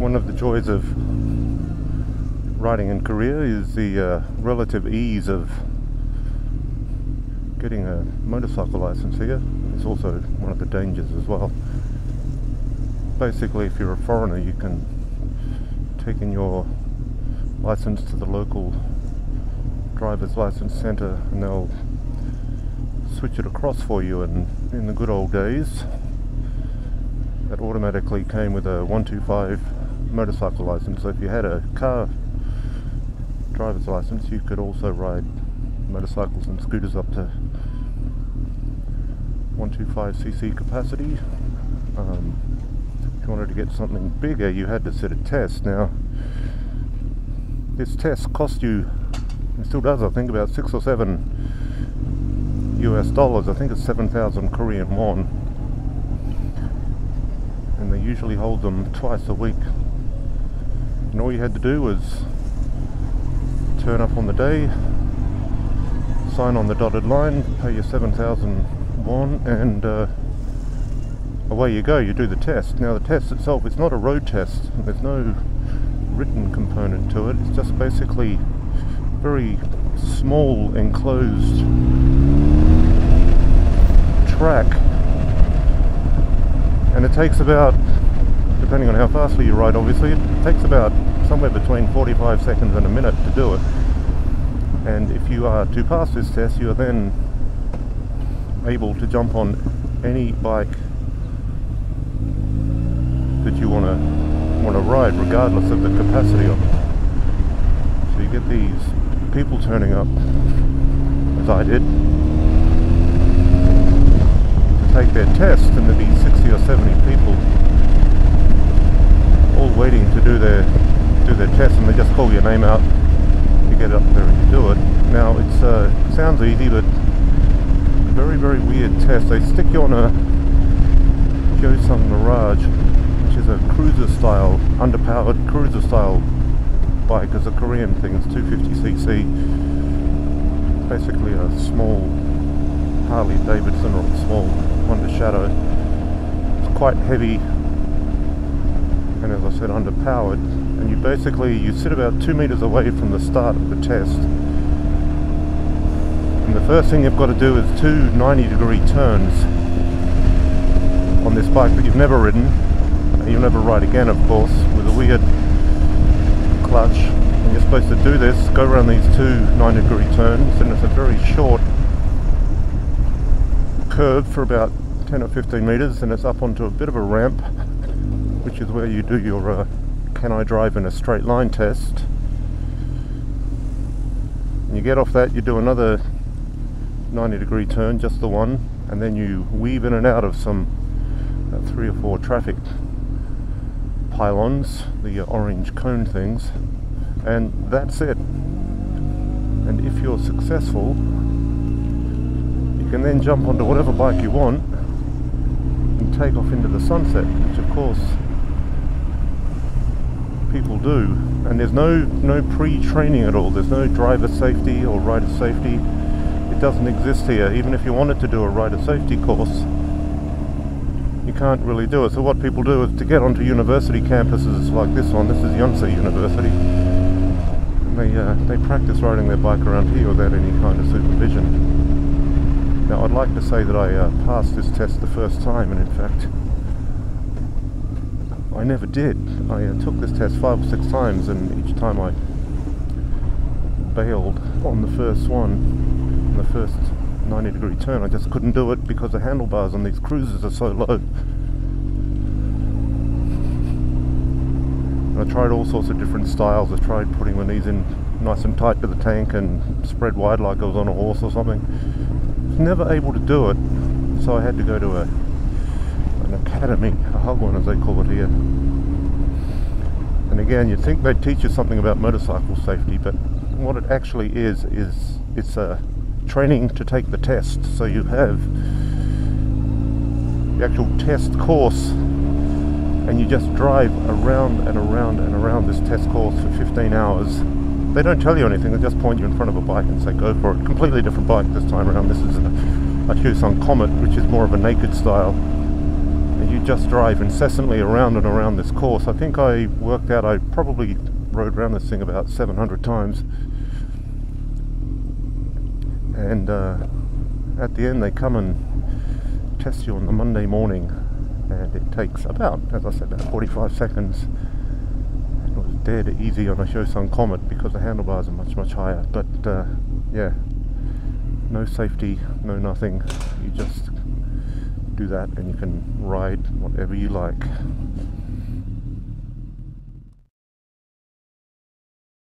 One of the joys of riding in Korea is the relative ease of getting a motorcycle license here. It's also one of the dangers as well. Basically, if you're a foreigner, you can take in your license to the local driver's license centre and they'll switch it across for you. And in the good old days, that automatically came with a 125 motorcycle license. So if you had a car driver's license, you could also ride motorcycles and scooters up to 125cc capacity. If you wanted to get something bigger, you had to sit a test. Now, this test cost you, it still does, I think, about $6 or $7 US. I think it's 7,000 Korean won. And they usually hold them twice a week. And all you had to do was turn up on the day, sign on the dotted line, pay your 7,000 won, and away you go. You do the test. Now the test itself, it's not a road test. There's no written component to it. It's just basically very small enclosed track, and it takes about, depending on how fastly you ride obviously, it takes about somewhere between 45 seconds and a minute to do it. And if you are to pass this test, you are then able to jump on any bike that you want to ride, regardless of the capacity of it. So you get these people turning up, as I did, to take their test, and there'd be 60 or 70 people all waiting to do their test, and they just call your name out, you get up there and you do it. Now it sounds easy, but a very, very weird test. They stick you on a Joseon Mirage, which is a cruiser style, underpowered cruiser style bike. It's a Korean thing. It's 250cc, basically a small Harley Davidson, or a small Honda Shadow. It's quite heavy, and as I said, underpowered. And you sit about 2 meters away from the start of the test. And the first thing you've got to do is 2 90-degree turns on this bike that you've never ridden. You'll never ride again, of course, with a weird clutch. And you're supposed to do this, go around these 2 90-degree turns, and it's a very short curve for about 10 or 15 meters, and it's up onto a bit of a ramp, which is where you do your can I drive in a straight line test. And you get off that, you do another 90-degree turn, just the one, and then you weave in and out of some 3 or 4 traffic pylons, the orange cone things, and that's it. And if you're successful, you can then jump onto whatever bike you want and take off into the sunset, which of course people do. And there's no pre-training at all. There's no driver safety or rider safety. It doesn't exist here. Even if you wanted to do a rider safety course, you can't really do it. So what people do is, to get onto university campuses like this one, this is Yonsei University, and they practice riding their bike around here without any kind of supervision. Now I'd like to say that I passed this test the first time, and in fact I never did. I took this test 5 or 6 times, and each time I bailed on the first one, the first 90-degree turn. I just couldn't do it because the handlebars on these cruisers are so low. And I tried all sorts of different styles. I tried putting my knees in nice and tight to the tank and spread wide like I was on a horse or something. I was never able to do it, so I had to go to an academy, a hagwon as they call it here. And again, you'd think they'd teach you something about motorcycle safety, but what it actually is it's a training to take the test. So you have the actual test course, and you just drive around and around and around this test course for 15 hours. They don't tell you anything, they just point you in front of a bike and say go for it. Completely different bike this time around. This is a Tucson Comet, which is more of a naked style and you just drive incessantly around and around this course. I think I worked out I probably rode around this thing about 700 times, and at the end they come and test you on the Monday morning, and it takes about, as I said, about 45 seconds. It was dead easy on a Shosun Comet because the handlebars are much higher, but yeah, no safety, no nothing. You just do that and you can ride whatever you like.